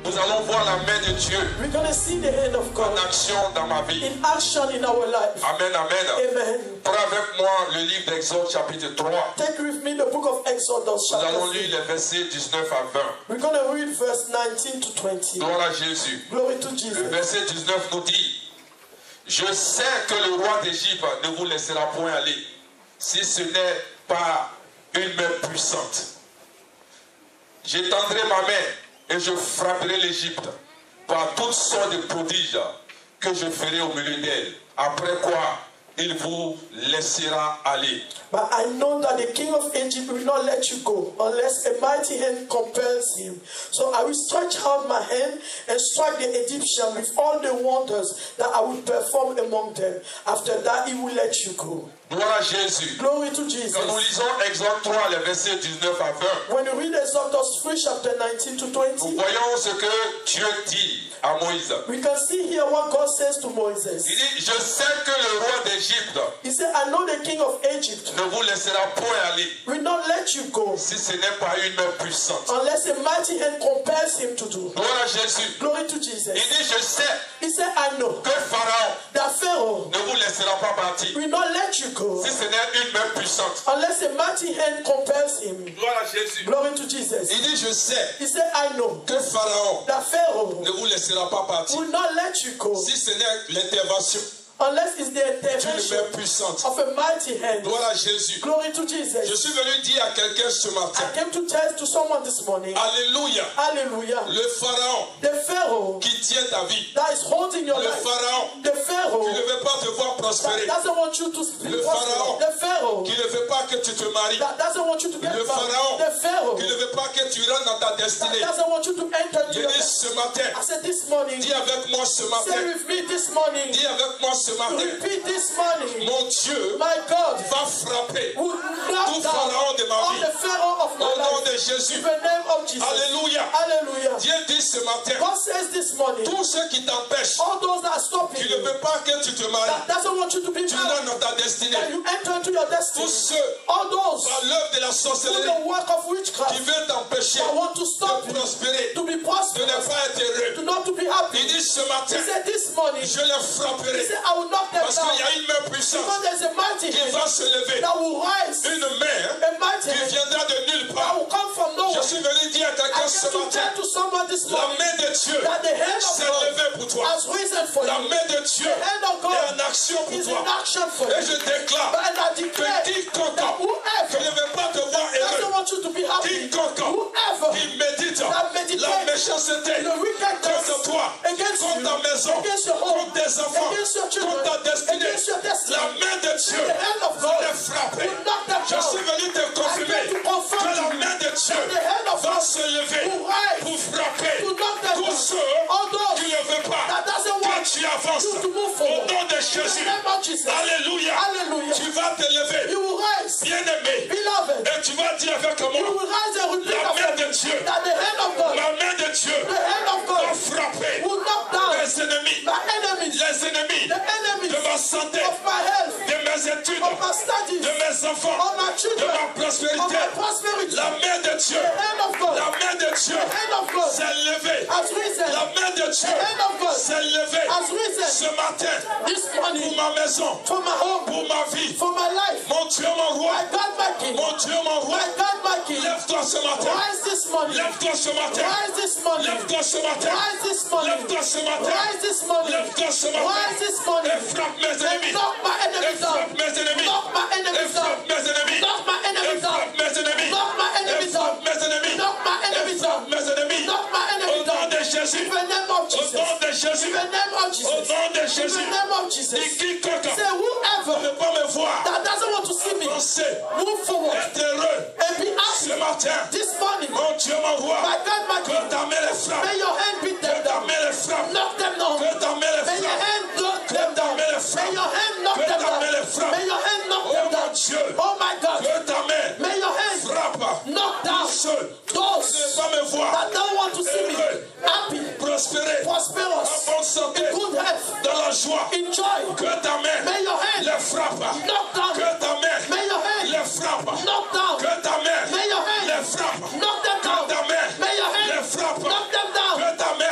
Nous allons voir la main de Dieu We're going to see the hand of en God action dans ma vie. in action in our life. Amen, amen. Amen. Prends avec moi le livre d'Exode chapitre 3. Take with me the book of Exodus Nous allons chapter lire 3. les versets 19 à 20. We're going to read verse 19 to 20. Gloire à Jésus. Glory to Le Jesus. verset 19 nous dit: Je sais que le roi d'Égypte ne vous laissera point aller, si ce n'est pas une main puissante. J'étendrai ma main et je frapperai l'Égypte par toutes sortes de prodiges que je ferai au milieu d'elle. Après quoi, il vous laissera aller. But I know that the king of Egypt will not let you go unless a mighty hand compels him. So I will stretch out my hand and strike the Egyptian with all the wonders that I will perform among them. After that, he will let you go. Gloire à Jésus. Glory to Jesus. Quand nous lisons Exode 3, les versets 19 à 20, When you read Exodus 3, chapter 19 to nous 20, voyons ce que Dieu dit à Moïse. we can see here what God says to Moses. Il dit: Je sais que le roi d'Égypte He said, I know the king of Egypt ne vous laissera point aller, will not let you go si ce n'est pas une main puissante. unless a mighty hand compels him to do. Gloire à Jésus. Glory to Jesus. Il dit: Je sais He said, I know que Pharaon that Pharaoh ne vous laissera pas partir, will not let you go si ce n'est une main puissante. unless a mighty hand compels him. Gloire à Jésus. Glory to Jesus. Il dit: Je sais He said, I know que Pharaon that Pharaoh ne vous laissera pas partir, will not let you go si ce n'est l'intervention unless it's the d'une intervention main puissante. of a mighty hand. Gloire à Jésus. Glory to Je Jesus. suis venu dire à quelqu'un ce matin: I came to tell to someone this morning, Alléluia. hallelujah, Le Pharaon the Pharaoh qui tient ta vie, that is holding your le life, Pharaon the Pharaoh qui ne veut pas te voir that prospérer, doesn't want you to be Le Pharaon prosperous, the Pharaoh qui ne veut pas que tu te maries, that doesn't want you to get Le married, Pharaon the Pharaoh qui ne veut pas que tu rentres dans ta that destinée. doesn't want you to enter into Je your dis destiny. ce matin, I said this morning, dis avec moi ce say matin, with me this morning, dis avec moi ce matin, repeat this morning, mon Dieu my God va frapper will knock tout down Pharaon de ma all vie the Pharaoh of my au nom life de Jésus. in the name of Jesus. Alléluia. Hallelujah. Dieu dit ce matin, God says this morning, tous ceux qui t'empêchent, all those that are stopping qui ne you, veulent pas que tu te maries, that doesn't want you to be tu married, rentres dans ta destinée. that you enter into your destiny, Tous ceux all those par l'œuvre de la who sorcellerie the work of qui witchcraft veulent t'empêcher that want to stop de you prospérer, to be de ne prosperous, pas être heureux. to not to be happy. Il dit ce matin, He said this morning, je les he frapperai said, I will knock them parce qu'il down y a une main puissante because there's a mighty qui hand va se lever. that will rise, Une main a mighty qui hand viendra de nulle that part. will come from Je nowhere. suis venu dire à I quelqu'un ce came to matin, tell to someone this la morning main de Dieu that the hand of s'est God levée pour toi. has risen for La you. main de Dieu The hand of est God en action pour is toi. in action for Et you. je déclare And I que declare quiconque that qui whoever ne veut pas te voir doesn't heureux, want you to be happy, quiconque whoever qui médite that meditate la méchanceté the wickedness contre toi, against contre you, ta maison, against your home, contre tes enfants, against your children, contre ta destinée, against your destiny, la main de Dieu the hand of va God les frapper. will knock them Je down. suis venu te I confirmer came to confirm que la to you main de Dieu that the hand of va God se lever will rise pour frapper to knock them tous down. ceux All those qui ne veulent pas that doesn't que want tu avances. you to move Au forward. nom de In the Jésus, name of Jesus. alléluia, Hallelujah. tu vas te lever, You will rise, bien-aimé, beloved. et tu vas dire avec You moi, will rise and repeat la main after de me Dieu, that the hand of God, la main de Dieu the hand of va God frapper will knock down les ennemis, my enemies, les ennemis the enemies de ma santé, of my health, de mes études, of my studies, de mes enfants, of my de children, ma of prospérité. my prosperity. La main de Dieu, The hand of God, la main de Dieu the hand of God s'est levée. has risen. La main de Dieu The hand of God s'est levée has risen ce matin this pour morning ma maison, for my home, pour ma vie. for my life. Mon Dieu, mon roi, My God, my King, mon Dieu, mon roi, my God, my King, lève-toi ce matin, rise this morning, lève-toi ce matin, rise this morning, lève-toi ce matin, rise this morning, lève-toi ce matin, rise this morning, lève-toi ce rise matin, this morning, et frappe mes and ennemis, knock my et enemies down, frappe mes ennemis, knock my et enemies down, frappe mes ennemis, knock my et enemies down, frappe mes ennemis, knock my et enemies down, frappe mes ennemis, knock my et enemies frappe down, mes ennemis, knock my au enemies nom down, de in Jésus, the name of au Jesus, nom de in Jésus, the name of au Jesus, nom de in Jésus. the name of Jesus. Et quiconque Say ne whoever veut pas me voir that doesn't want to see me penser, move forward être heureux and be ce happy matin, this morning. mon Dieu, mon roi, My God, my que King, ta main les frappe, may your hand beat que them ta down, main les frappe, knock them down, que ta main les may your frappe, hand knock que them ta down, main les may frappe, your hand knock que them ta main les down, frappe. may your hand knock Oh them mon down. Dieu, Oh my God, que ta main may your hand frappe knock down ceux qui those ne veulent pas me voir that don't want to see me heureux, happy, prospérer, en prosperous, bonne santé, in good health, dans la joie, in joy. que ta main May your hand les frappe, knock down, que ta main may your hand les frappe, knock down, que ta main may your hand les frappe, knock them que down, ta main may your les hand frappe, knock them down, que ta main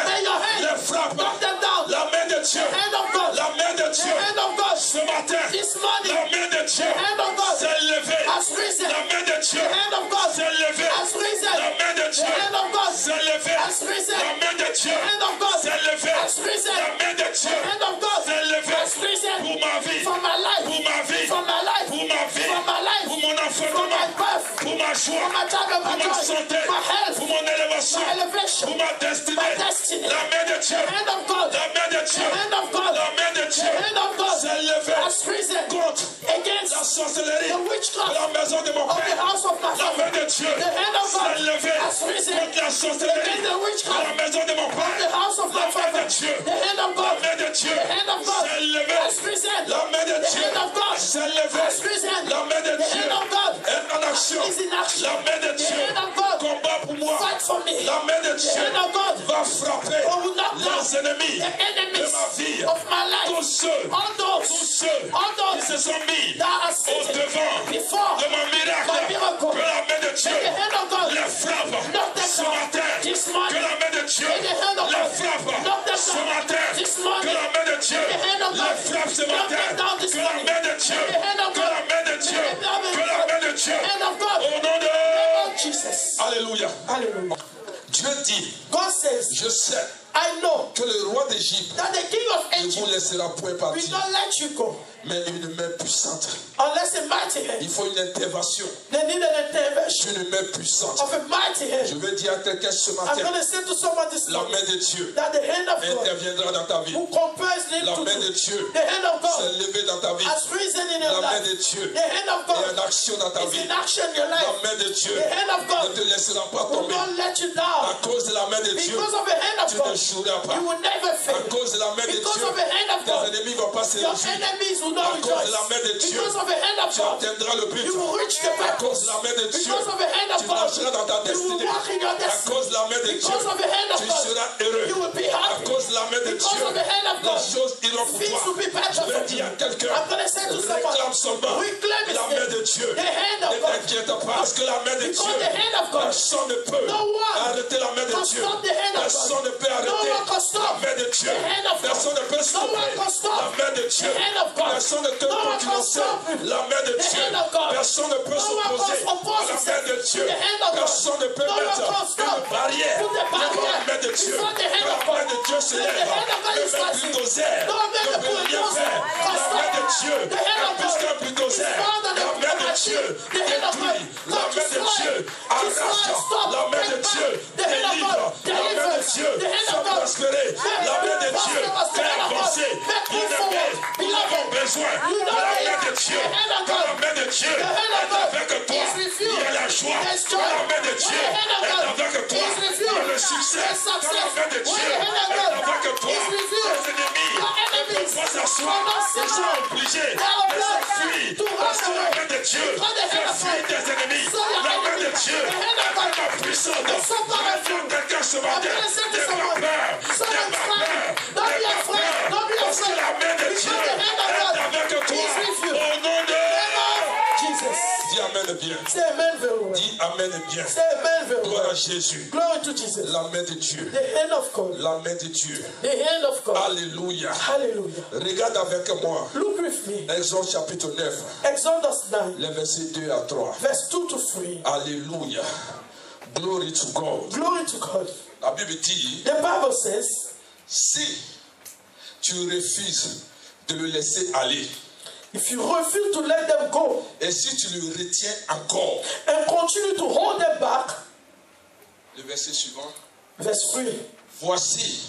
risen. La main de Dieu The hand of God s'est levée. has risen. La main de The Dieu hand of God s'est levée. has risen. La main de Dieu The hand of God s'est levée. has risen. La main de Dieu The hand of God s'est levée has risen. pour ma vie, For my life. pour ma vie, For my life. pour ma vie, For my life. pour mon For my enfantement, birth. pour ma joie, For my time of pour ma joy. santé, My health. pour mon élévation, My elevation. pour ma destinée. My destiny. La main de Dieu, The hand of God. la main de Dieu, The hand of God. la main de Dieu The hand of God s'est levée has risen contre against la sorcellerie the de witchcraft la maison de mon of the père. house of my La main father. de Dieu The hand of God s'est levée has risen contre la sorcellerie against the de witchcraft la maison de mon of père. the house of La my main father. de Dieu, The hand of la God. main de Dieu The hand of God s'est levée. has risen. La main de The Dieu hand of God s'est levée. has risen. La main de The Dieu hand of God est en action. is in action. La main de The Dieu hand of God combat pour moi. fight for me. La main de The Dieu hand of God va frapper will knock down les ennemis the de enemies ma vie. of my life. Tous ceux, All those tous ceux qui se sont mis that are au sitting devant before de mon miracle, my miracle. que la main de Dieu May the hand of God les frappe knock them ce down matin. this Que morning. la main de Dieu May the hand of les God frappe knock them ce down matin. this Que morning. la main de Dieu May the hand of les God frappe ce knock matin. them down this Que la morning. main de Dieu, May the hand of que la God, main de Dieu, may the hand of que la God, main de Dieu. hand of God, Au nom de name of Jesus. Alléluia. Hallelujah. Dieu dit, God says, je sais I know que le roi d'Égypte that the king of ne vous Egypt laissera point will partir, not let you go mais une main puissante. unless a mighty hand. Il faut une intervention They need an intervention d'une main puissante. of a mighty Je hand. veux dire à quelqu'un ce I'm matin, going to say to someone this la morning main de Dieu that the hand of God interviendra dans ta vie. who compels me La to main de do, Dieu the hand of s'est God levée dans ta vie. has risen in your La main life. de Dieu The hand of est God en action dans ta is vie. in action in your La life. main de Dieu The hand of ne God te laissera pas will tomber. not let you À down. cause de la main de Dieu, Because of the hand of tu ne God, joueras pas. you will never À fail. cause de la main de Because Dieu, of the hand of tes God, ennemis ne vont pas se your réjouir. enemies will À not cause de rejoice. la main de Dieu, Because of the hand of tu God, atteindras le but. you will reach the À cause purpose. de la main de Dieu, Because of the hand of tu God, marcheras dans ta you will destinée. walk in your À destiny. cause de la main de Dieu, Because of the hand of tu God, seras heureux. you will be À happy. cause de la main de Because Dieu, of the hand of les God, choses iront pour things will toi. be better Je for vais you. dire à quelqu'un, I'm going to say to réclame someone, seulement we claim la his main de name. Dieu. The hand Ne of God. t'inquiète pas, parce que la main de Because Dieu, the hand of God, personne ne peut no one arrêter la main de can Dieu. stop the hand of Personne God. ne peut No arrêter one can stop la main de Dieu. the hand of God. Personne ne peut No stopper one can stop la main de Dieu. the hand of God. Personne ne peut No one can concurrencer stop la main de the Dieu. hand of God. Personne ne peut No one s'opposer can oppose à la main himself de Dieu. to the hand of God. Personne ne peut No one mettre can stop une barrière to the devant la barrier main de Dieu. before the hand Quand of la main God. de Dieu se When lève, the hand of God le is même rising, bulldozer no man ne can peut put rien it faire. can La main de Dieu the hand est of plus God qu'un bulldozer. is more than La a main de Dieu the hand of God détruit. La main de Dieu destroy, arrache. stop, La main de break Dieu back. The hand of délivre. God La main de delivers. Dieu The hand fait of God prospérer. La main de Dieu fait avancer. Bien-aimé, nous avons besoin de la main de Dieu. Quand la main de Dieu est avec toi, il y a la joie. Quand la main de Dieu est avec toi, il y a le succès. Quand la main de Dieu est avec toi, tes ennemis ne peuvent pas s'asseoir. Ils sont obligés de s'enfuir. Parce que la main de Dieu fait fuir tes ennemis. La main de Dieu est tellement puissante. Je veux dire quelqu'un ce matin, n'aie pas peur. N'aie pas peur. N'aie pas peur. Parce que la main de Dieu est avec toi. Au nom de Jesus. Dis Amen bien. Say amen very well. Dis Amen bien. Say amen very Gloire à well. Jésus. Glory to Jesus. La main de Dieu. The hand of God. La main de Dieu. The hand of God. Alléluia. Hallelujah. Regarde avec moi. Look with me. Exode chapitre 9. Exodus 9, Les versets 2 à 3. verse 2 to 3. Alléluia. Glory to God. Glory to God. La Bible dit, The Bible says, si tu refuses de le laisser aller, if you refuse to let them go et si tu le retiens encore, and continue to hold them back, le verset suivant, verse 3, voici,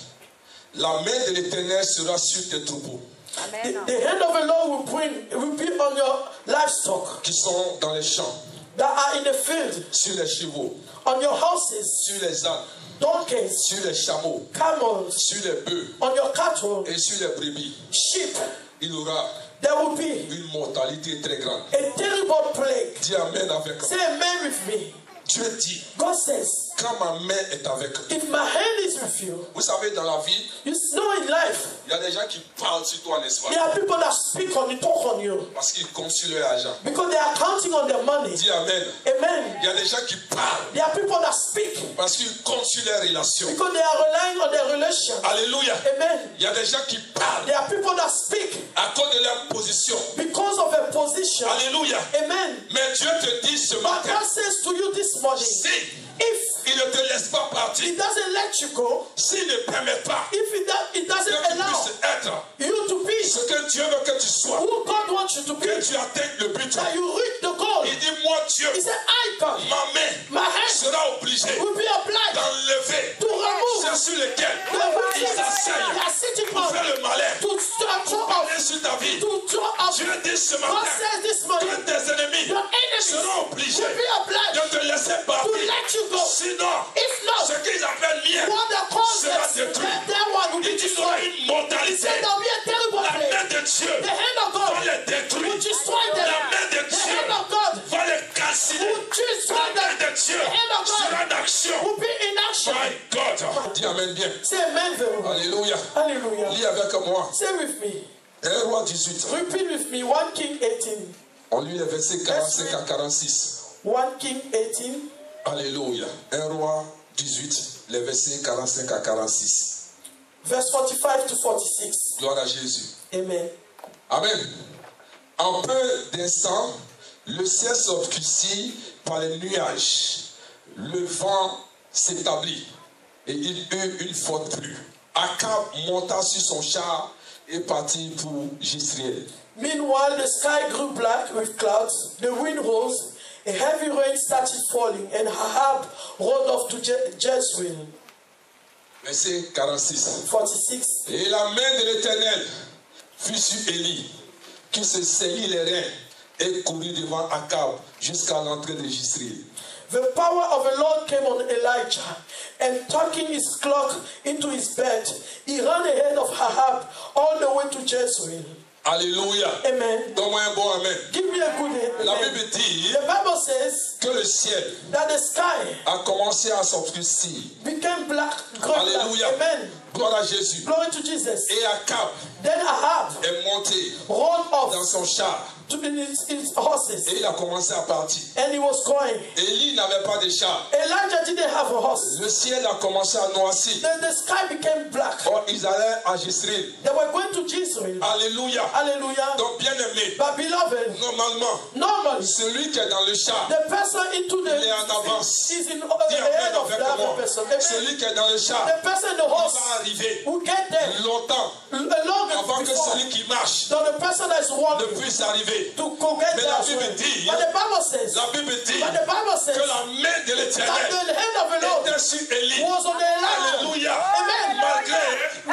la main de l'Éternel sera sur tes troupeaux, the hand of the Lord will be on your livestock qui sont dans les champs, that are in the field, sur les chevaux, on your houses, sur les ânes, donkeys, sur les chameaux, camels, sur les bœufs on your cattle, et sur les brebis. sheep. Il y aura There will be une mortalité très grande. a terrible plague. Dis Amen avec moi. Say amen with me. Dieu dit, God says, quand ma main est avec toi. if my hand is with you, Vous savez, dans la vie, you know in life, il y a des gens qui parlent sur toi, n'est-ce pas? there are people that speak on you, talk on you, Parce qu'ils comptent sur leur argent. because they are counting on their money. Dis Amen. Amen. Il y a des gens qui parlent There are people that speak parce qu'ils comptent sur leurs relations. because they are relying on their relation. Alléluia. Amen. Il y a des gens qui parlent There are people that speak à cause de leur position. because of a position. position. Alléluia. Amen. Mais Dieu te dit ce But matin, God says to you this morning, si if il ne te laisse pas partir, He doesn't let you go, s'il ne permet pas if He que doesn't tu allow puisses être you to be ce que Dieu veut que tu sois, who God wants you to be, que tu atteignes le but, that you reach the goal. il dit, moi Dieu, He said, I, God, ma main my hand sera obligée will be obliged d'enlever to remove ceux sur lesquels the ils things they asseyent are sitting pour on, faire le malin, to throw parler off, sur ta vie. to throw off. Dieu dit ce God matin says this morning, que tes ennemis your enemies seront obligés will be obliged de te laisser to partir. let you go. Sinon, If not, ce qu'ils appellent mien what they call sera them, détruit. that one will be Il dit qu'il y aura destroyed. une mortalité. Say there will be a terrible La plague. main de Dieu The hand of va God les détruire. will destroy them. La main de The Dieu hand of God va les calciner. will destroy La main them. de Dieu The hand of sera God en action. will be in action. My God. Dis amen bien. Say amen very well. Alléluia. Hallelujah. Lis avec moi. Say with me. 1 Roi 18. Repeat with me. 1 King 18. On lit les versets 45 à 46. 1 King 18. Alléluia. 1 Roi 18, les versets 45 à 46. Verse 45 to 46. Gloire à Jésus. Amen. Amen. En peu d'instants, le ciel s'obscurcit par les nuages. Le vent s'établit et il eut une forte pluie. Akab monta sur son char et partit pour Jezreel. Meanwhile, the sky grew black with clouds, the wind rose, a heavy rain started falling, and Ahab rode off to Jezreel. Verset 46. 46. Et la main de l'Éternel fut sur Élie, qui se saisit les reins et courut devant Akab jusqu'à l'entrée de Jezreel. The power of the Lord came on Elijah, and tucking his cloak into his bed, he ran ahead of Ahab all the way to Jezreel. Alléluia. Amen. Donne-moi un bon amen. Give me a good amen. La Bible dit The Bible says que le ciel that the sky a commencé à s'obscurcir. became black. Alléluia. Amen. Gloire à Jésus. Glory to Jesus. Et Akab Then Ahab est monté rolled off dans son char to his horses, et il a commencé à partir. and he was going. Élie n'avait pas de char. Elijah didn't have a horse. Le ciel a commencé à noircir. Then the sky became black. Or, ils allaient à Jezreel. They were going to Jezreel. Alléluia. Hallelujah. Donc, bien aimé, But beloved, normalement, normally celui qui est dans le char, the person into the il est en avance. is in the Dis head amen of avec the moi. other person. Amen. Celui qui est dans le char, The person in the il horse va arriver will get there longtemps long avant que before celui qui marche than the person that is ne walking puisse arriver. to go get Mais there la as well. Bible dit, But the Bible says, La Bible dit but the Bible says que la main de that l'Éternel the hand of the Lord était sur Élie. was on the Elijah. Alléluia. Amen. Malgré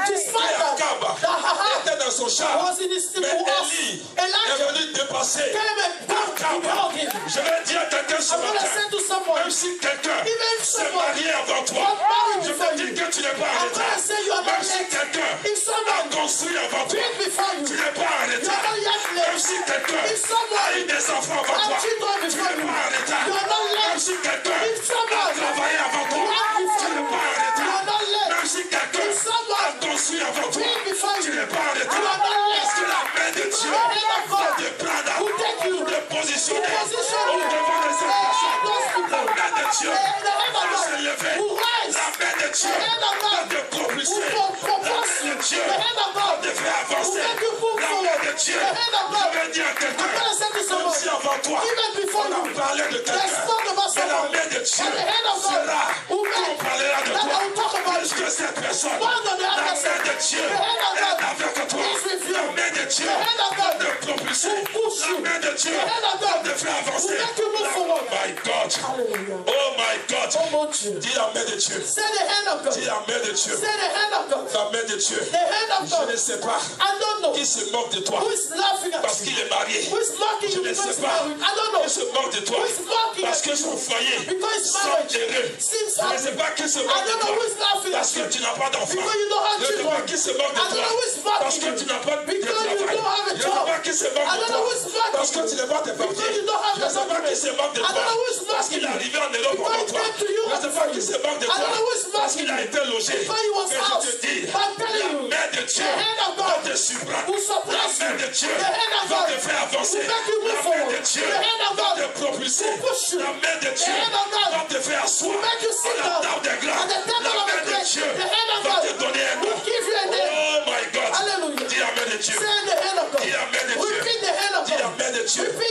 Despite que Akab that Ahab était dans son char, was in his mais horse, Élie Elijah est venu dépasser came and Akab. broke him. Je vais dire à quelqu'un ce I'm going to matin, say to someone, même si quelqu'un even if s'est someone marié avant toi, got married je before te dis you, que tu n'es pas en I'm retard. going to say you are Même not si late. quelqu'un If a someone construit avant toi, did before tu you, n'es pas en you retard. are not yet Même late. si quelqu'un If someone a eu des enfants avant had toi, children tu before n'es you, pas en retard. you are not Même late. si quelqu'un If someone a travaillé avant toi, worked tu before n'es you, pas en you retard. are not late. Même si quelqu'un If someone a construit avant toi, did before tu you, n'es pas en you retard. are not late. Parce que la main de Dieu The hand of va God te prendre will take you pour te positionner to position au you. devant de cette personne. Those people, La main de Dieu the hand of va God se lever. will rise. La main de Dieu The hand of va God te propulser. will propose La main you. de Dieu The hand of va God te faire avancer. will make you move La main forward. de Dieu, The hand of God. je vais dire à quelqu'un, I'm going to say to même someone, si avant toi, even before on a you, parlé de they quelqu'un, spoke about mais la someone, main de Dieu but the hand of God sera, will on make parlera de that toi, I will talk about plus que cette personne. more than the La other main person. de Dieu The hand of est God avec toi. is with you. La main de Dieu The hand of va God te propulser. will push La you. main de Dieu The hand of va God te faire avancer. will make you move forward. My God. Hallelujah. Oh my God. Oh mon Dieu. Dis la main de Dieu. Say the hand of God. Dis la main de Dieu. Say the hand of God. La main de Dieu. The hand of Je God. ne sais pas I don't know qui se moque de toi who is laughing at parce you. qu'il est marié. Who is mocking Je you ne because sais he's pas married. I don't know. qui se moque de toi Who is mocking parce at que you son foyer because his semble marriage heureux. seems Je ne happy. sais pas qui se I moque de don't know who is toi laughing parce at que you tu n'as pas d'enfant. because you don't have Je ne sais children. pas qui se moque de I don't know who is toi parce mocking que tu you n'as pas de because you travail. don't have a Je ne sais job. pas qui se moque I de don't know toi who is mocking parce que tu n'as pas tes because papiers. you don't have Je ne sais pas qui se moque de I toi don't know who is parce qu'il est mocking arrivé en Europe because avant he toi. came to you Je ne sais pas qui se moque de I don't know who is toi parce qu'il a été logé. because he was Mais out. je te dis, But I'm telling la you, main de Dieu the hand of va God te surprendre. will La surprise main you. de Dieu The hand of va God te faire avancer. will make you move La main forward. de Dieu The hand of va God te propulser. will push you. La main de Dieu hand of God va te faire asseoir will make you sit à la down table des grands. at the table La of main the de great. Dieu The hand of va God te donner un nom. will give you a name. Oh my God. Hallelujah. Dis la main de Dieu. Say the hand of God. Dis la main de Dieu. Repeat the hand of Dis la God. main de Dieu. Repeat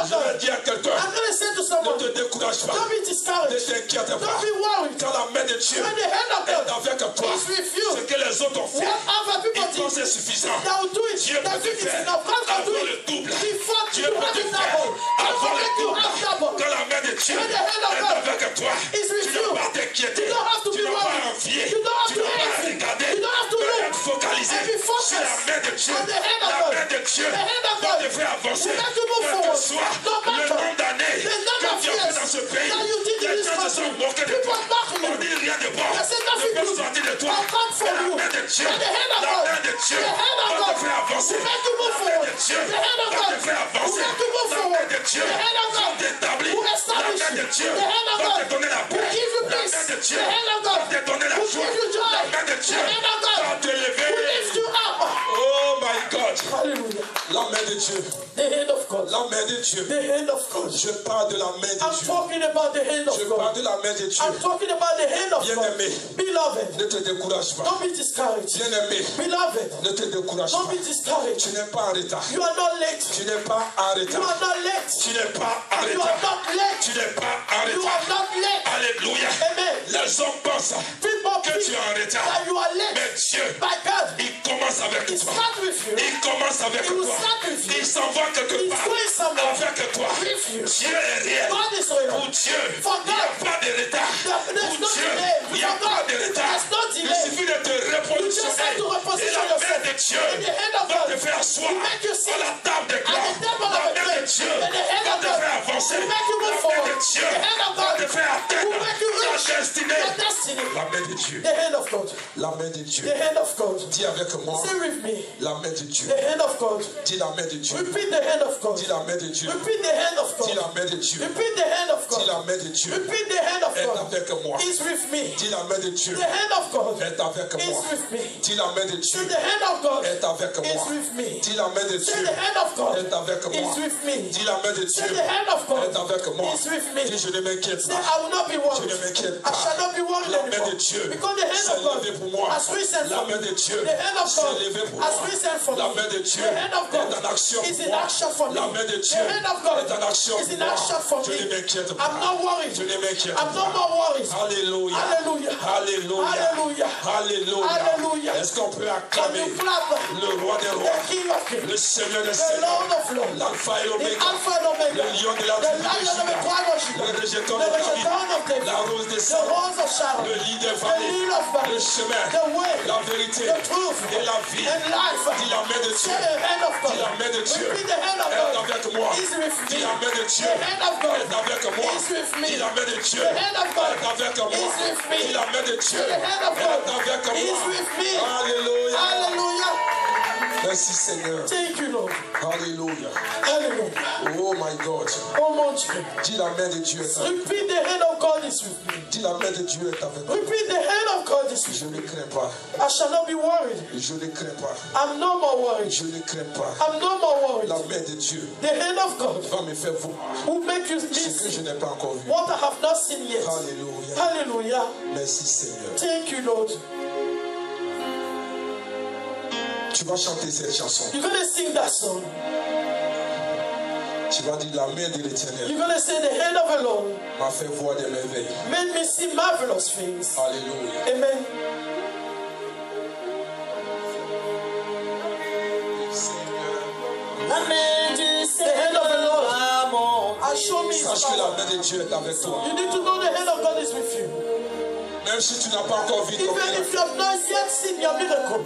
of Je vais God. dire à quelqu'un, I'm going to say to ne someone, te décourage pas. don't be Ne discouraged. t'inquiète pas. Don't be worried. Quand la main de Dieu When the hand of est God avec toi, is with you, ce que les autres ont fait, whatever people ils pensent did, c'est suffisant. they will do it. Dieu They peut te think it's faire enough. God can do avoir le it. double. Before Dieu you peut have te it faire double. God avoir can le make you double. have double. Quand la main de Dieu When the hand of est God avec toi, is with tu n'as you, pas à t'inquiéter. you don't have to Tu be n'as pas à worried. envier. You don't have Tu to n'as pas à envy. regarder. You don't have to Mais look. être focalisé And be focused sur la main de Dieu. on the hand of La God. main de Dieu The hand of va God te faire avancer. will make you move Quel que forward. soit No le matter nombre d'années the number que of tu as fait years dans ce pays, that you did in les this gens se country, sont moqués de people toi. mock you. On dit rien de bon. They say Ne nothing peut good sortir de toi. will come Mais from la you. main de Dieu, But the hand of la God, main de Dieu the hand of va God te faire avancer. will make you move La main forward. de Dieu The hand of va God te faire will avancer. make you move La main forward. de Dieu The hand of va God t'établir. will La establish main de you. Dieu The hand of va God te donner la will paix. give you La peace. main de Dieu The hand of va God te donner la will joie. give you joy. La main de The Dieu hand of God va te will lever. lift you up. Oh my God. Hallelujah. La main de Dieu. The hand of God. La main de Dieu. The hand of God. Je parle de la main de I'm Dieu. talking about the hand Je of parle God. de la main de Dieu. I'm talking about the hand of God. Bien-aimé, Beloved, ne te décourage pas. don't be discouraged. Bien-aimé, Beloved, ne te décourage don't pas. be discouraged. Tu n'es pas en retard. You are not late. Tu n'es pas en You retard. are not late. Tu n'es pas en You are retard. not late. Tu n'es pas en You retard. are not late. Alléluia. Amen. Les hommes pensent People que tu think es en retard. that you are late. Mais Dieu, By God, il commence avec He toi. start with you. Il commence avec He will toi. start with you. Il s'en va quelque He's part going somewhere avec toi. with you. Dieu est réel. God is real. Pour Dieu, For il n'y a God, pas de retard. there's no Pour Dieu, delay. il n'y a For pas God, de retard. there's no Il delay. suffit de te You just have to repositionner. Et reposition la main yourself. de Dieu And the hand of va God te faire asseoir will make you sit à la table de at gloire. the table La of a main de great. Dieu And the hand va of te God faire avancer. will make you La move main forward. de Dieu The hand of va God te faire will atteindre make you ta reach destinée. your destiny. La main de Dieu. The hand of God. La main de Dieu. The hand of God. Dis avec moi. Say with me. La main de Dieu. The hand of God. Dis la main de Dieu. Repeat the hand of God. Dis la main de Dieu. Repeat the hand of Dis God. la main de Dieu. Repeat the hand of Dis God. la main de Dieu. Repeat the hand of Est God. avec moi. Is with me. Dis la main de Dieu. The hand of God Est avec is moi. with me. Dis la main de Say Dieu. the hand of God Est avec is moi. with me. Dis la main de Say Dieu. the hand of God Est avec moi. is with me. Dis la main de Say Dieu. the hand of God Est avec moi. is with me. Dis je ne m'inquiète Say pas. I will not be Je worried. ne m'inquiète I pas. shall not be worried La main anymore. de Dieu Because the hand s'est of God levée pour moi. has risen La for main me. de Dieu The hand of s'est God levée pour has moi. risen for La me. main de Dieu The hand of God est en action is pour in moi. action for me. La main de The Dieu hand of God est en action is pour in moi. action for Je me. ne m'inquiète I'm pas. not worried. Je ne m'inquiète I'm no pas. more worried. Alléluia. Hallelujah. Alléluia. Hallelujah. Alléluia. Hallelujah. Est-ce qu'on peut Can acclamer you clap? le roi des The rois, King of Kings. le Seigneur des The seigneurs, Lord of Lords. l'Alpha et The l'Oméga, Alpha and Omega. le lion de la The tribu de Lion of the Juda, tribe of le Judah. rejeton The de David, Rejeton of David. la rose des The saints, Rose of Sharon. le lit des The vallées, Lily of le Valley. chemin, The way. la vérité The truth. et la vie. And life. Dis la main de Say Dieu. the hand of Dis la God. main de Dieu. Repeat the hand of Est God. avec moi. Is with Dis me. la main de Dieu. The hand of God Est avec moi. is with me. Dis la main de Dieu. The hand of God Est avec moi. is with me. Dis la main de Dieu. The hand of Est God avec moi. is with me. Alléluia. Hallelujah. Merci Seigneur. Thank you, Lord. Alléluia. Hallelujah. Oh my God. Oh mon Dieu. Dis la main de Dieu est avec moi. Repeat the hand of God is with me. Dis la main de Dieu est avec moi. Repeat the hand of God is with Je me. ne crains pas. I shall not be worried. Je ne crains pas. I'm no more worried. Je ne crains pas. I'm no more worried. La main de Dieu The hand of God va me faire voir will make you ce que listen je n'ai pas encore vu. what I have not seen yet. Alléluia. Hallelujah. Merci Seigneur. Thank you, Lord. Tu vas chanter cette chanson. You're going to sing that song. Tu vas dire la main de l'Éternel You're going to say the hand of the Lord m'a fait voir des merveilles. made me see marvelous things. Alléluia. Amen. The hand of the Lord has shown me his Sache que la power. main de Dieu est avec toi. You need to know the hand of God is with you. Même si tu n'as pas encore vu ton Even miracle, if you have not yet seen your miracle,